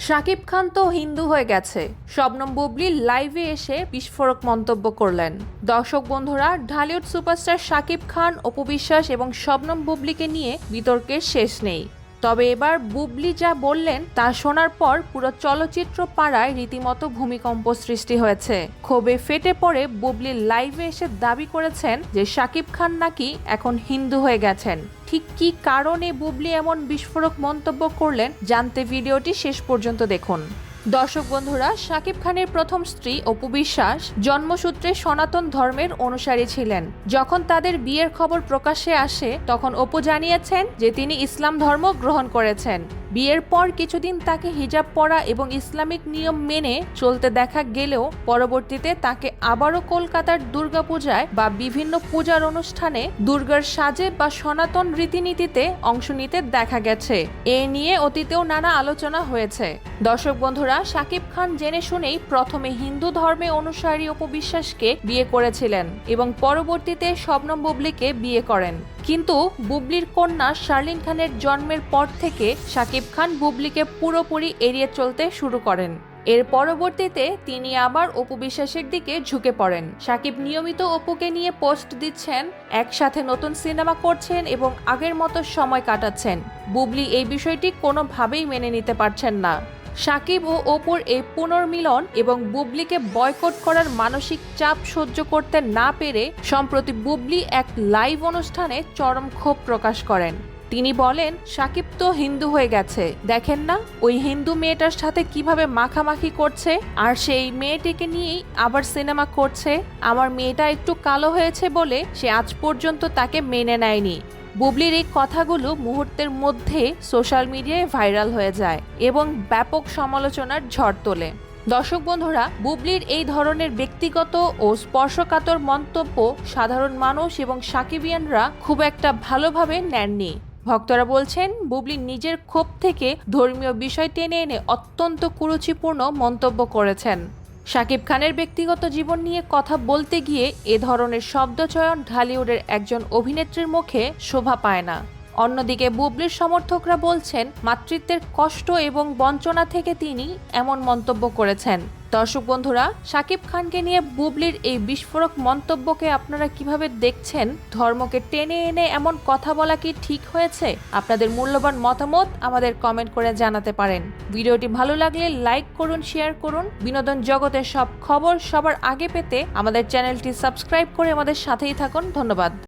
শাকিব খান তো হিন্দু হয়ে গেছে, শবনম বুবলি লাইভে এসে বিস্ফোরক মন্তব্য করলেন। দর্শক বন্ধুরা, ঢালিউড সুপারস্টার শাকিব খান, অপু বিশ্বাস এবং শবনম বুবলিকে নিয়ে বিতর্কের শেষ নেই। তবে এবার বুবলি যা বললেন তা শোনার পর পুরো চলচ্চিত্র পাড়ায় রীতিমতো ভূমিকম্প সৃষ্টি হয়েছে। ক্ষোভে ফেটে পড়ে বুবলি লাইভে এসে দাবি করেছেন যে শাকিব খান নাকি এখন হিন্দু হয়ে গেছেন। ঠিক কী কারণে বুবলি এমন বিস্ফোরক মন্তব্য করলেন জানতে ভিডিওটি শেষ পর্যন্ত দেখুন। দর্শক বন্ধুরা, শাকিব খানের প্রথম স্ত্রী অপু বিশ্বাস জন্মসূত্রে সনাতন ধর্মের অনুসারী ছিলেন। যখন তাদের বিয়ের খবর প্রকাশ্যে আসে তখন অপু জানিয়েছেন যে তিনি ইসলাম ধর্ম গ্রহণ করেছেন। বিয়ের পর কিছুদিন তাকে হিজাব পরা এবং ইসলামিক নিয়ম মেনে চলতে দেখা গেলেও পরবর্তীতে তাকে আবারও কলকাতার দুর্গাপূজায় বা বিভিন্ন পূজার অনুষ্ঠানে দুর্গার সাজে বা সনাতন রীতিনীতিতে অংশ নিতে দেখা গেছে। এ নিয়ে অতীতেও নানা আলোচনা হয়েছে। দর্শক বন্ধুরা, শাকিব খান জেনে শুনেই প্রথমে হিন্দু ধর্মে অনুসারী অপু বিশ্বাসকে বিয়ে করেছিলেন এবং পরবর্তীতে শবনম বুবলিকে বিয়ে করেন। কিন্তু বুবলির কন্যা শার্লিন খানের জন্মের পর থেকে শাকিব খান বুবলিকে পুরোপুরি এড়িয়ে চলতে শুরু করেন। এর পরবর্তীতে তিনি আবার অপু বিশ্বাসের দিকে ঝুঁকে পড়েন। শাকিব নিয়মিত অপুকে নিয়ে পোস্ট দিচ্ছেন, একসাথে নতুন সিনেমা করছেন এবং আগের মতো সময় কাটাচ্ছেন। বুবলি এই বিষয়টি কোনোভাবেই মেনে নিতে পারছেন না। শাকিব ও অপুর এই পুনর্মিলন এবং বুবলিকে বয়কট করার মানসিক চাপ সহ্য করতে না পেরে সম্প্রতি বুবলি এক লাইভ অনুষ্ঠানে চরম ক্ষোভ প্রকাশ করেন। তিনি বলেন, শাকিব তো হিন্দু হয়ে গেছে, দেখেন না ওই হিন্দু মেয়েটার সাথে কিভাবে মাখামাখি করছে, আর সেই মেয়েটিকে নিয়েই আবার সিনেমা করছে। আমার মেয়েটা একটু কালো হয়েছে বলে সে আজ পর্যন্ত তাকে মেনে নেয়নি। বুবলির এই কথাগুলো মুহূর্তের মধ্যে সোশ্যাল মিডিয়ায় ভাইরাল হয়ে যায় এবং ব্যাপক সমালোচনার ঝড় তোলে। দর্শক বন্ধুরা, বুবলির এই ধরনের ব্যক্তিগত ও স্পর্শকাতর মন্তব্য সাধারণ মানুষ এবং সাকিবিয়ানরা খুব একটা ভালোভাবে নেননি। ভক্তরা বলছেন, বুবলি নিজের ক্ষোভ থেকে ধর্মীয় বিষয় টেনে এনে অত্যন্ত কুরুচিপূর্ণ মন্তব্য করেছেন। শাকিব খানের ব্যক্তিগত জীবন নিয়ে কথা বলতে গিয়ে এ ধরনের শব্দচয়ন ঢালিউডের একজন অভিনেত্রীর মুখে শোভা পায় না। অন্যদিকে বুবলির সমর্থকরা বলছেন, মাতৃত্বের কষ্ট এবং বঞ্চনা থেকে তিনি এমন মন্তব্য করেছেন। দর্শক বন্ধুরা, শাকিব খানকে নিয়ে বুবলির এই বিস্ফোরক মন্তব্যকে আপনারা কিভাবে দেখছেন? ধর্মকে টেনে এনে এমন কথা বলা কি ঠিক হয়েছে? আপনাদের মূল্যবান মতামত আমাদের কমেন্ট করে জানাতে পারেন। ভিডিওটি ভালো লাগলে লাইক করুন, শেয়ার করুন। বিনোদন জগতের সব খবর সবার আগে পেতে আমাদের চ্যানেলটি সাবস্ক্রাইব করে আমাদের সাথেই থাকুন। ধন্যবাদ।